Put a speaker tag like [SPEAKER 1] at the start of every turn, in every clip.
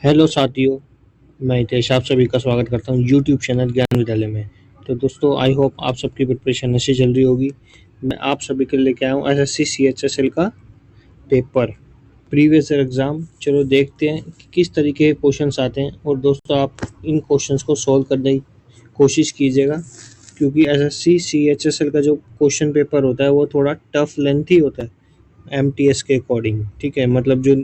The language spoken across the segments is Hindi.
[SPEAKER 1] हेलो साथियों, मैं हितेश आप सभी का स्वागत करता हूँ यूट्यूब चैनल ज्ञान विद्यालय में। तो दोस्तों, आई होप आप सबकी प्रिपरेशन अच्छी चल रही होगी। मैं आप सभी के लिए लेके आया हूँ एसएससी सीएचएसएल का पेपर प्रीवियस ईयर एग्ज़ाम। चलो देखते हैं कि किस तरीके के क्वेश्चंस आते हैं। और दोस्तों, आप इन क्वेश्चंस को सॉल्व करने की कोशिश कीजिएगा, क्योंकि एसएससी सीएचएसएल का जो क्वेश्चन पेपर होता है वो थोड़ा टफ लेंथी होता है एमटीएस के अकॉर्डिंग। ठीक है, मतलब जो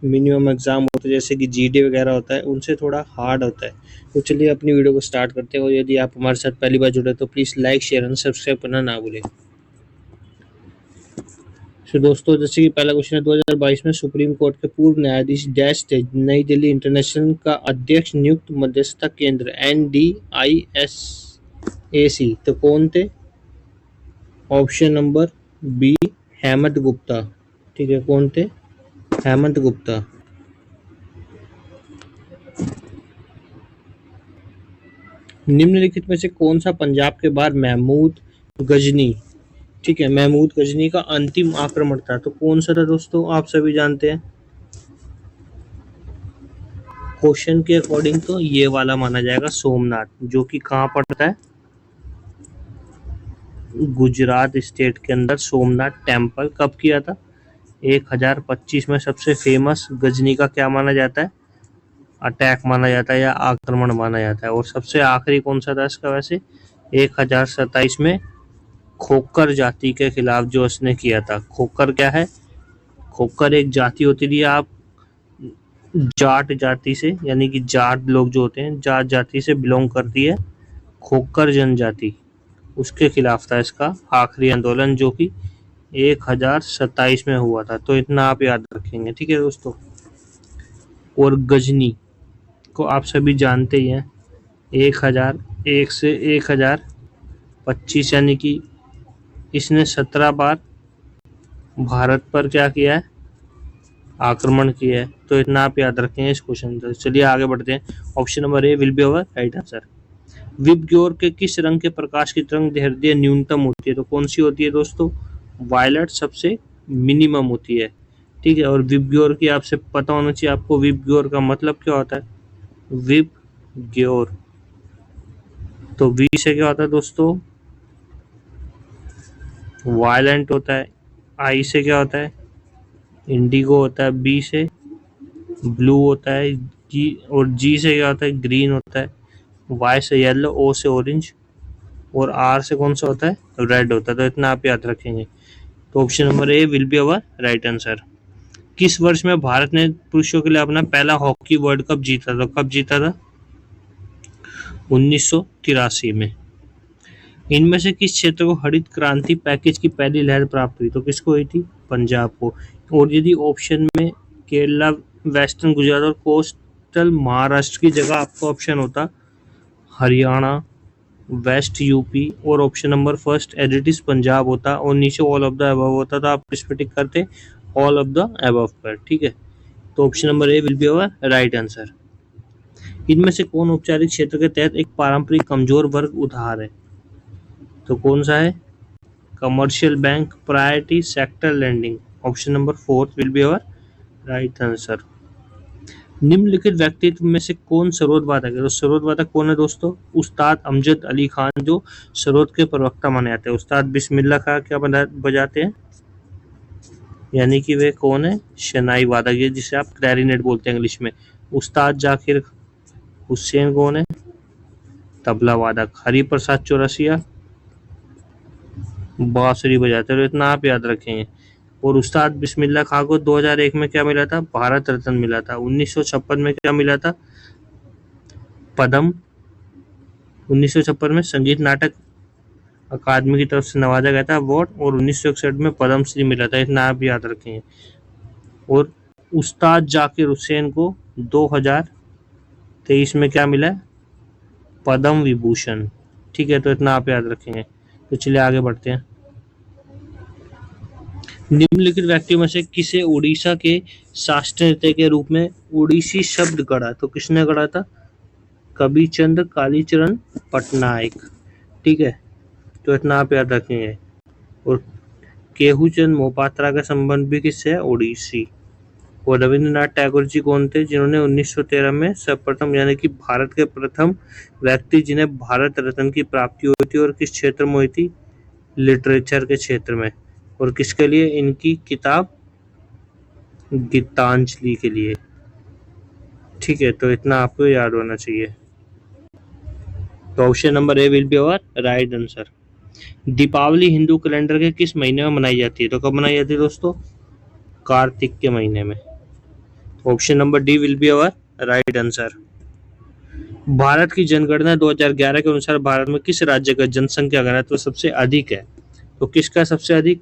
[SPEAKER 1] मिनिमम एग्जाम होते हैं जैसे कि जीडी वगैरह होता है उनसे थोड़ा हार्ड होता है। तो चलिए अपनी वीडियो को स्टार्ट करते हैं। और यदि आप हमारे साथ पहली बार जुड़े तो please like share and subscribe करना ना भूलें। तो दोस्तों, जैसे कि पहला क्वेश्चन है, 2022 में सुप्रीम कोर्ट के पूर्व न्यायाधीश डैश थे नई दिल्ली इंटरनेशनल का अध्यक्ष नियुक्त मध्यस्थता केंद्र NDISAC। तो कौन थे? Option number B, Hemant Gupta. ठीक है, कौन थे? हेमंत गुप्ता। निम्नलिखित में से कौन सा पंजाब के बाद महमूद गजनी, ठीक है, महमूद गजनी का अंतिम आक्रमण था? तो कौन सा था दोस्तों? आप सभी जानते हैं क्वेश्चन के अकॉर्डिंग तो ये वाला माना जाएगा सोमनाथ, जो कि कहाँ पड़ता है? गुजरात स्टेट के अंदर सोमनाथ टेम्पल। कब किया था? 1025 में। सबसे फेमस गजनी का क्या माना जाता है? अटैक माना जाता है या आक्रमण माना जाता है। और सबसे आखिरी कौन सा था इसका वैसे? 1027 में खोकर जाति के खिलाफ जो उसने किया था। खोकर क्या है? खोकर एक जाति होती थी, आप जाट जाति से, यानी कि जाट लोग जो होते हैं जाट जाति से बिलोंग करती है खोकर जनजाति, उसके खिलाफ था इसका आखिरी आंदोलन, जो कि 1027 में हुआ था। तो इतना आप याद रखेंगे, ठीक है दोस्तों। और गजनी को आप सभी जानते ही हैं, 1001 से 1025, यानी कि इसने 17 बार भारत पर क्या किया है? आक्रमण किया है। तो इतना आप याद रखेंगे इस क्वेश्चन से। चलिए आगे बढ़ते हैं। Option number A will be our right answer. VIBGYOR के किस रंग के प्रकाश की तरंग दैर्ध्य न्यूनतम होती है? तो कौन सी होती है दोस्तों? वायलेट सबसे मिनिमम होती है। ठीक है, और विबग्योर की आपसे पता होना चाहिए आपको, विबग्योर का मतलब क्या होता है? विबग्योर, तो वी से क्या होता है दोस्तों? वायलेंट होता है। आई से क्या होता है? इंडिगो होता है। बी से ब्लू होता है। जी, और जी से क्या होता है? ग्रीन होता है। वाई से येलो, ओ से ऑरेंज, और आर से कौन सा होता है? रेड होता है। तो इतना आप याद रखेंगे। तो option number A will be our right answer. किस वर्ष में भारत ने पुरुषों के लिए अपना पहला हॉकी वर्ल्ड कप जीता था? कब जीता था? 1983 में। इनमें से किस क्षेत्र को हरित क्रांति पैकेज की पहली लहर प्राप्त हुई? तो किसको हुई थी? पंजाब को। और यदि ऑप्शन में केरला, वेस्टर्न गुजरात और कोस्टल महाराष्ट्र की जगह आपको ऑप्शन होता हरियाणा, वेस्ट यूपी, और option number first as it is Punjab होता, और नीचे ऑल ऑफ द अबव होता, तो आप किस पे टिक करते? ऑल ऑफ द अबव पर। ठीक है, तो option number A will be our right answer. इनमें से कौन औपचारिक क्षेत्र के तहत एक पारंपरिक कमजोर वर्ग उधार है? तो कौन सा है? Commercial bank, priority sector lending. Option number fourth will be our right answer. निम्नलिखित व्यक्तित्व में से कौन सरोद वादक है? तो सरोद वादक कौन है दोस्तों? उस्ताद अमजद अली खान, जो सरोद के प्रवक्ता माने जाते हैं। उस्ताद बिस्मिल्लाह खां क्या बजाते हैं? यानी कि वे कौन है? शनाई वादक, है जिसे आप क्लैरिनेट बोलते हैं इंग्लिश में। उस्ताद जाकिर हुसैन कौन है? तबला वादक। हरिप्रसाद चौरसिया बांसुरी बजाते हैं। तो इतना आप याद रखेंगे। और उस्ताद बिस्मिल्लाह खां को 2001 में क्या मिला था? भारत रत्न मिला था। 1956 में क्या मिला था? पद्म। 1956 में संगीत नाटक अकादमी की तरफ से नवाजा गया था अवार्ड, और 1961 में पद्मश्री मिला था। इतना आप याद रखेंगे। और उस्ताद जाकिर हुसैन को 2023 में क्या मिला है? पद्म विभूषण। ठीक है, तो इतना आप याद रखेंगे। तो चलिए आगे बढ़ते हैं। निम्नलिखित व्यक्तियों में से किसे उड़ीसा के शास्त्रीय नृत्य के रूप में उड़ीसी शब्द गढ़ा? तो किसने गढ़ा था? कबीरचंद कालीचरण पटनायक। ठीक है, तो इतना आप याद रखेंगे। और केहूचंद मोपात्रा का संबंध भी किससे है? ओडिसी। और रविंद्रनाथ टैगोर जी कौन थे जिन्होंने 1913 में सर्वप्रथम यानी कि भारत के प्रथम व्यक्ति जिन्हें भारत रत्न की प्राप्ति हुई थी, और किस क्षेत्र में हुई थी? लिटरेचर के क्षेत्र में। और किसके लिए? इनकी किताब गीतांजलि के लिए। ठीक है, तो इतना आपको याद होना चाहिए। तो option number A will be our right answer. Deepawali Hindu calendar के किस महीने में मनाई जाती है? तो कब मनाई जाती है दोस्तों? कार्तिक के महीने में। Option number D will be our right answer. Bharat की जनगणना 2011 के अनुसार भारत में किस राज्य का जनसंख्या घनत्व तो सबसे अधिक है? तो किसका सबसे अधिक?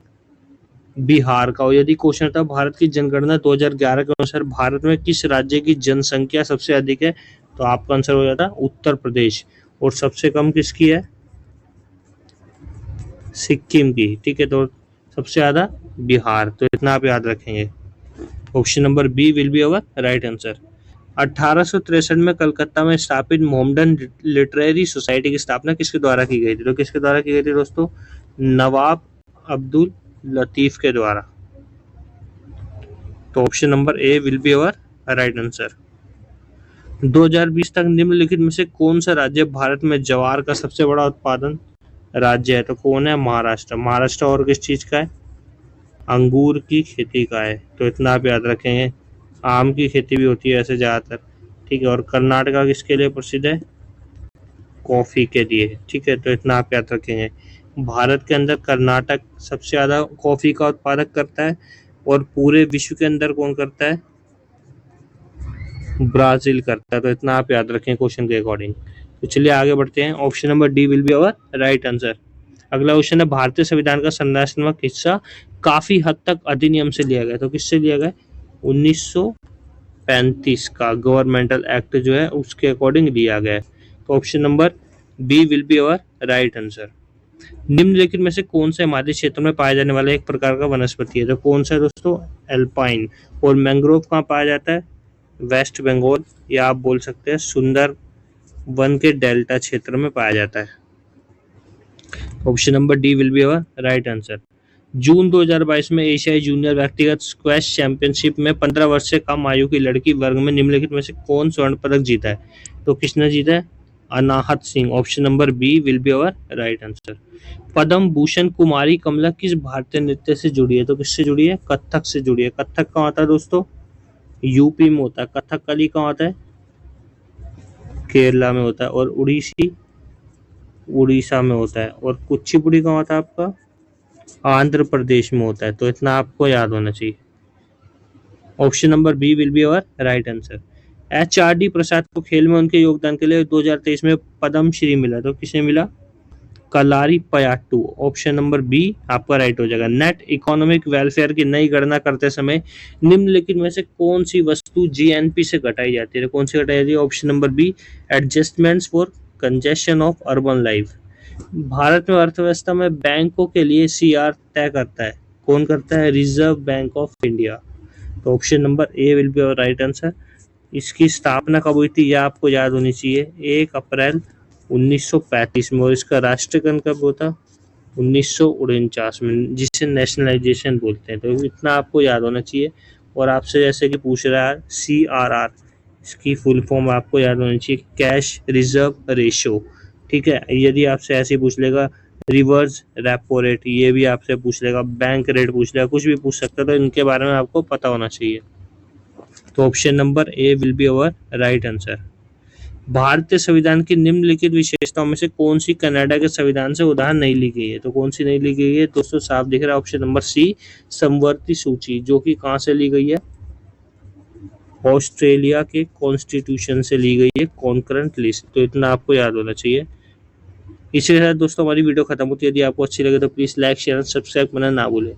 [SPEAKER 1] बिहार का। और यदि क्वेश्चन था भारत की जनगणना 2011 के अनुसार भारत में किस राज्य की जनसंख्या सबसे अधिक है, तो आपका आंसर हो जाता उत्तर प्रदेश। और सबसे कम किसकी है? सिक्किम की। ठीक है, तो सबसे ज्यादा बिहार। तो इतना आप याद रखेंगे। Option number B will be our right answer. 1863 में कलकत्ता में स्थापित मोहम्मडन लिटरेरी सोसाइटी की स्थापना किसके द्वारा की गई थी? तो किसके द्वारा की गई थी दोस्तों? नवाब अब्दुल लतीफ के द्वारा। तो option number A will be our right answer. 2020 तक निम्नलिखित में से कौन सा राज्य भारत में ज्वार का सबसे बड़ा उत्पादन राज्य है? तो कौन है? महाराष्ट्र। महाराष्ट्र और किस चीज का है? अंगूर की खेती का है। तो इतना आप याद रखेंगे। आम की खेती भी होती है ऐसे ज्यादातर। ठीक है, और कर्नाटका किसके लिए प्रसिद्ध है? कॉफी के लिए। ठीक है, तो इतना आप याद रखेंगे। भारत के अंदर कर्नाटक सबसे ज्यादा कॉफी का उत्पादक करता है, और पूरे विश्व के अंदर कौन करता है? ब्राजील करता है। तो इतना आप याद रखें क्वेश्चन के अकॉर्डिंग। तो चलिए आगे बढ़ते हैं। Option number D will be our right answer. अगला क्वेश्चन है भारतीय संविधान का संरचनात्मक हिस्सा काफी हद तक अधिनियम से लिया गया। तो किससे लिया गया? 1935 का गवर्नमेंटल एक्ट जो है उसके अकॉर्डिंग लिया गया है। तो option number B will be our right answer. निम्नलिखित में से कौन सा हिमालय क्षेत्र में पाया जाने वाला एक प्रकार का वनस्पति है? तो कौन सा है दोस्तों? एल्पाइन। और मैंग्रोव कहाँ पाया जाता है? वेस्ट बंगाल, या आप बोल सकते हैं सुंदर वन के डेल्टा क्षेत्र में पाया जाता है। Option number D will be our right answer. जून 2022 में एशियाई जूनियर व्यक्तिगत स्क्वैश चैंपियनशिप में 15 वर्ष से कम आयु की लड़की वर्ग में निम्नलिखित में से कौन स्वर्ण पदक जीता है? तो किसने जीता है? Anahat Singh. Option number B will be our right answer. Padma Bhushan कुमारी कमला किस भारतीय नृत्य से जुड़ी है? तो किससे जुड़ी है? कथक से जुड़ी है। कथक कहाँ होता है दोस्तों? यूपी में होता है। कथकली कहाँ होता है? केरला में होता है। और उड़ीसी उड़ीसा में होता है। और कुचिपुड़ी कहाँ होता है आपका? आंध्र प्रदेश में होता है। तो इतना आपको याद होना चाहिए। Option number B will be our right answer. HRD Prasad को खेल में उनके योगदान के लिए 2023 में पद्मश्री मिला। तो किसे मिला? कलारी पयाट्टू। ऑप्शन नंबर बी आपका राइट हो जाएगा। नेट इकोनॉमिक वेलफेयर की नई गणना करते समय निम्नलिखित में से कौन सी वस्तु GNP से घटाई जाती है? कौन सी घटाई जाती है? Option number B adjustments for congestion of urban life. Bharat में अर्थव्यवस्था में बैंकों के लिए CR तय करता है। कौन करता है? Reserve Bank of India. तो option number A will be our right answer. इसकी स्थापना कब हुई थी यह आपको याद होनी चाहिए। 1 अप्रैल 1935 में। और इसका राष्ट्रीयकरण कब हुआ था? 1949 में, जिसे नेशनलाइजेशन बोलते हैं। तो इतना आपको याद होना चाहिए। और आपसे जैसे कि पूछ रहा है CRR, इसकी फुल फॉर्म आपको याद होनी चाहिए, कैश रिजर्व रेशो। ठीक है, यदि आपसे ऐसे पूछ लेगा रिवर्स रेपो रेट, ये भी आपसे पूछ लेगा, बैंक रेट पूछ लेगा, कुछ भी पूछ सकता है। तो इनके बारे में आपको पता होना चाहिए। तो option number A will be our right answer. भारतीय संविधान की निम्नलिखित विशेषताओं में से कौन सी कनाडा के संविधान से उदाहरण नहीं ली गई है? तो कौन सी नहीं ली गई है दोस्तों? साफ दिख रहा है ऑप्शन नंबर सी समवर्ती सूची, जो कि कहां से ली गई है? ऑस्ट्रेलिया के कॉन्स्टिट्यूशन से ली गई है, कॉन्करेंट लिस्ट। तो इतना आपको याद होना चाहिए। इसी के साथ दोस्तों हमारी वीडियो खत्म होती है। यदि आपको अच्छी लगे तो प्लीज लाइक शेयर सब्सक्राइब करना ना भूलें।